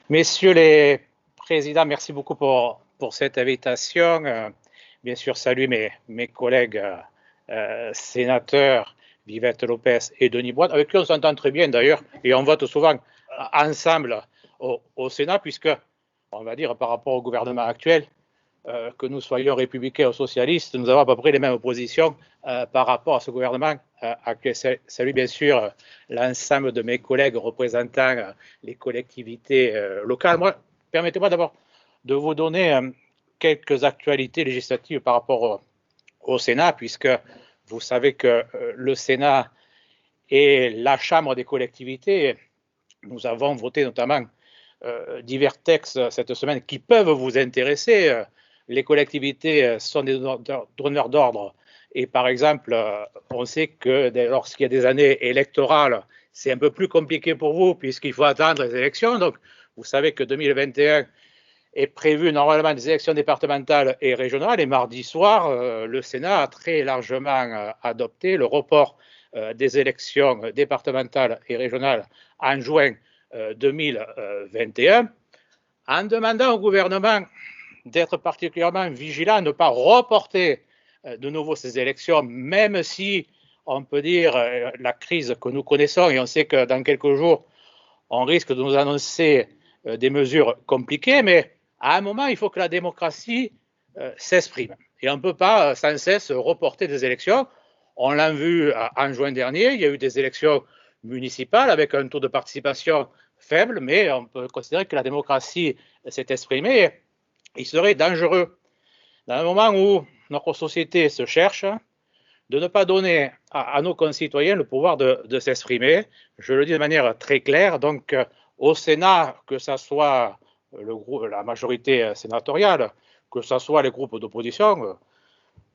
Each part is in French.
Messieurs les présidents, merci beaucoup pour cette invitation. Bien sûr, saluer mes collègues sénateurs, Vivette Lopez et Denis Boide, avec qui on s'entend très bien d'ailleurs, et on vote souvent ensemble au Sénat, puisque, on va dire, par rapport au gouvernement actuel, que nous soyons républicains ou socialistes, nous avons à peu près les mêmes positions par rapport à ce gouvernement actuel. Salut bien sûr l'ensemble de mes collègues représentant les collectivités locales. Permettez-moi d'abord de vous donner quelques actualités législatives par rapport au Sénat, puisque vous savez que le Sénat est la Chambre des collectivités. Nous avons voté notamment divers textes cette semaine qui peuvent vous intéresser. Les collectivités sont des donneurs d'ordre et par exemple, on sait que lorsqu'il y a des années électorales, c'est un peu plus compliqué pour vous puisqu'il faut attendre les élections. Donc, vous savez que 2021 est prévu normalement des élections départementales et régionales et mardi soir, le Sénat a très largement adopté le report des élections départementales et régionales en juin 2021 en demandant au gouvernement d'être particulièrement vigilant à ne pas reporter de nouveau ces élections, même si on peut dire la crise que nous connaissons et on sait que dans quelques jours, on risque de nous annoncer des mesures compliquées, mais à un moment, il faut que la démocratie s'exprime. Et on ne peut pas sans cesse reporter des élections. On l'a vu en juin dernier, il y a eu des élections municipales avec un taux de participation faible, mais on peut considérer que la démocratie s'est exprimée. Il serait dangereux, dans un moment où notre société se cherche, de ne pas donner à nos concitoyens le pouvoir de s'exprimer. Je le dis de manière très claire. Donc, au Sénat, que ce soit la majorité sénatoriale, que ce soit les groupes d'opposition,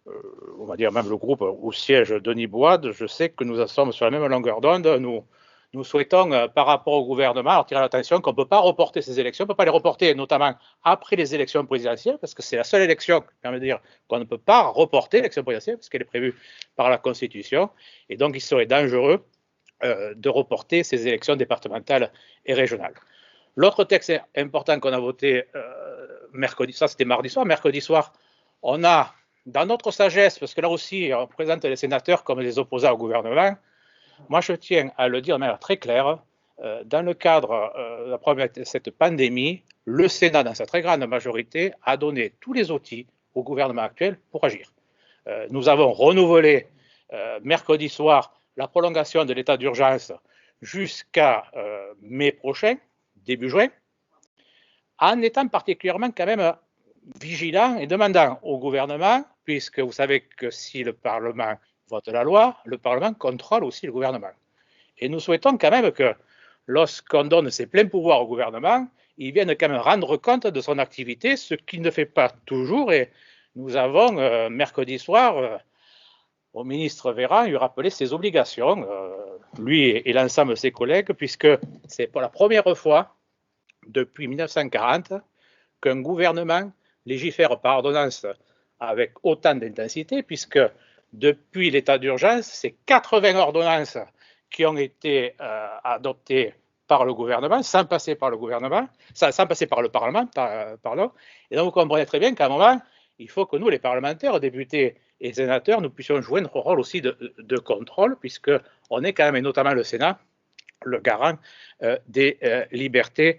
on va dire même le groupe où siège Denis Boide, je sais que nous sommes sur la même longueur d'onde. Nous souhaitons, par rapport au gouvernement, attirer l'attention qu'on ne peut pas reporter ces élections, on ne peut pas les reporter notamment après les élections présidentielles, parce que c'est la seule élection qui permet de dire qu'on ne peut pas reporter l'élection présidentielle, parce qu'elle est prévue par la Constitution, et donc il serait dangereux de reporter ces élections départementales et régionales. L'autre texte important qu'on a voté mercredi, ça c'était mardi soir, mercredi soir, on a, dans notre sagesse, parce que là aussi on présente les sénateurs comme des opposants au gouvernement, moi, je tiens à le dire de manière très claire, dans le cadre de cette pandémie, le Sénat, dans sa très grande majorité, a donné tous les outils au gouvernement actuel pour agir. Nous avons renouvelé mercredi soir la prolongation de l'état d'urgence jusqu'à mai prochain, début juin, en étant particulièrement quand même vigilant et demandant au gouvernement, puisque vous savez que si le Parlement vote la loi, le Parlement contrôle aussi le gouvernement. Et nous souhaitons quand même que lorsqu'on donne ses pleins pouvoirs au gouvernement, il vienne quand même rendre compte de son activité, ce qu'il ne fait pas toujours. Et nous avons, mercredi soir, au ministre Véran, lui rappeler ses obligations, lui et l'ensemble de ses collègues, puisque c'est pour la première fois depuis 1940 qu'un gouvernement légifère par ordonnance avec autant d'intensité, puisque depuis l'état d'urgence, c'est 80 ordonnances qui ont été adoptées par le gouvernement, sans passer par le gouvernement, sans passer par le Parlement, pardon. Et donc vous comprenez très bien qu'à un moment, il faut que nous, les parlementaires, députés et sénateurs, nous puissions jouer notre rôle aussi de contrôle, puisqu'on est quand même, et notamment le Sénat, le garant des libertés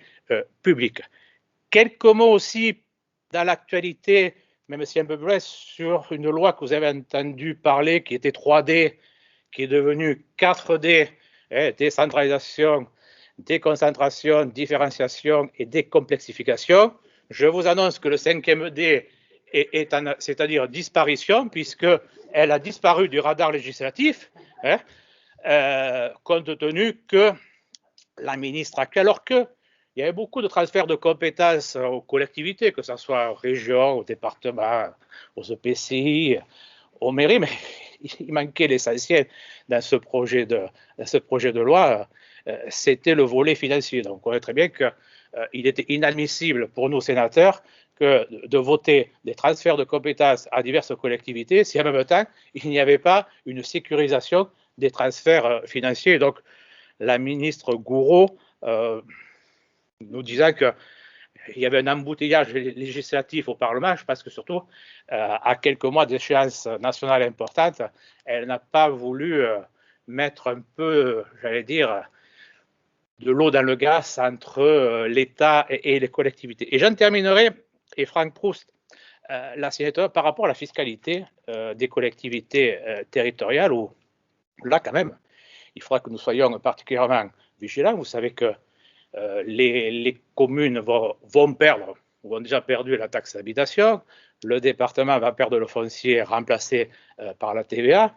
publiques. Quelques mots aussi dans l'actualité, même si un peu plus sur une loi que vous avez entendu parler, qui était 3D, qui est devenue 4D, décentralisation, déconcentration, différenciation et décomplexification. Je vous annonce que le 5e D c'est-à-dire disparition, puisqu'elle a disparu du radar législatif, compte tenu que la ministre actuelle, alors qu'il y avait beaucoup de transferts de compétences aux collectivités, que ce soit aux régions, aux départements, aux EPCI, aux mairies, mais il manquait l'essentiel dans ce projet de loi, c'était le volet financier. Donc on voit très bien qu'il était inadmissible pour nous sénateurs de voter des transferts de compétences à diverses collectivités si en même temps il n'y avait pas une sécurisation des transferts financiers. Donc la ministre Gouraud, nous disant qu'il y avait un embouteillage législatif au Parlement. Je pense que surtout, à quelques mois d'échéance nationale importante, elle n'a pas voulu mettre un peu, j'allais dire, de l'eau dans le gaz entre l'État et les collectivités. Et j'en terminerai, et Franck Proust, la sénateur, par rapport à la fiscalité des collectivités territoriales, où là, quand même, il faudra que nous soyons particulièrement vigilants. Vous savez que les communes vont perdre, ou ont déjà perdu la taxe d'habitation. Le département va perdre le foncier remplacé par la TVA.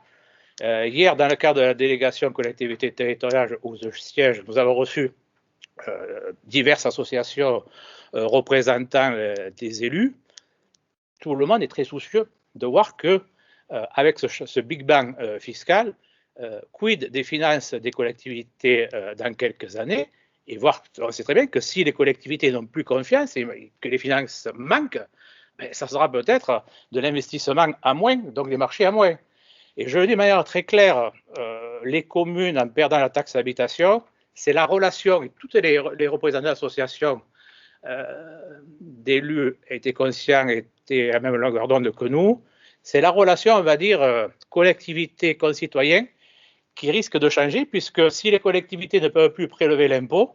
Hier, dans le cadre de la délégation collectivité territoriale où je siège, nous avons reçu diverses associations représentant des élus. Tout le monde est très soucieux de voir que, avec ce Big Bang fiscal, quid des finances des collectivités dans quelques années, et voir, on sait très bien que si les collectivités n'ont plus confiance et que les finances manquent, ben, ça sera peut-être de l'investissement à moins, donc des marchés à moins. Et je le dis de manière très claire, les communes, en perdant la taxe d'habitation, c'est la relation, et toutes les représentants d'associations d'élus étaient conscients, étaient à la même longueur d'onde que nous, c'est la relation, on va dire, collectivité-concitoyen qui risque de changer, puisque si les collectivités ne peuvent plus prélever l'impôt,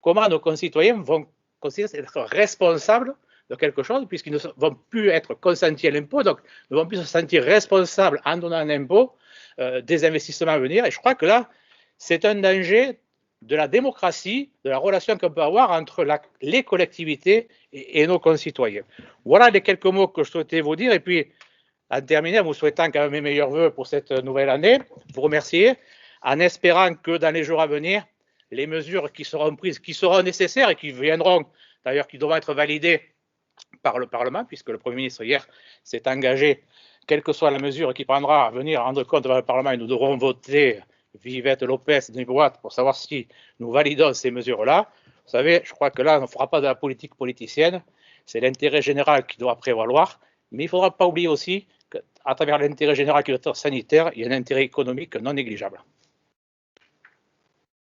comment nos concitoyens vont considérer être responsables de quelque chose, puisqu'ils ne vont plus être consentis à l'impôt, donc ne vont plus se sentir responsables en donnant un impôt des investissements à venir. Et je crois que là, c'est un danger de la démocratie, de la relation qu'on peut avoir entre les collectivités et nos concitoyens. Voilà les quelques mots que je souhaitais vous dire. Et puis, en terminant, en vous souhaitant quand même mes meilleurs voeux pour cette nouvelle année, vous remercier, en espérant que dans les jours à venir, les mesures qui seront prises, qui seront nécessaires et qui viendront, d'ailleurs, qui devront être validées par le Parlement, puisque le Premier ministre hier s'est engagé, quelle que soit la mesure qu'il prendra, à venir rendre compte devant le Parlement, et nous devrons voter Vivette, Lopez, Denis-Boîte pour savoir si nous validons ces mesures-là. Vous savez, je crois que là, on ne fera pas de la politique politicienne, c'est l'intérêt général qui doit prévaloir, mais il ne faudra pas oublier aussi qu'à travers l'intérêt général qui doit être sanitaire, il y a un intérêt économique non négligeable.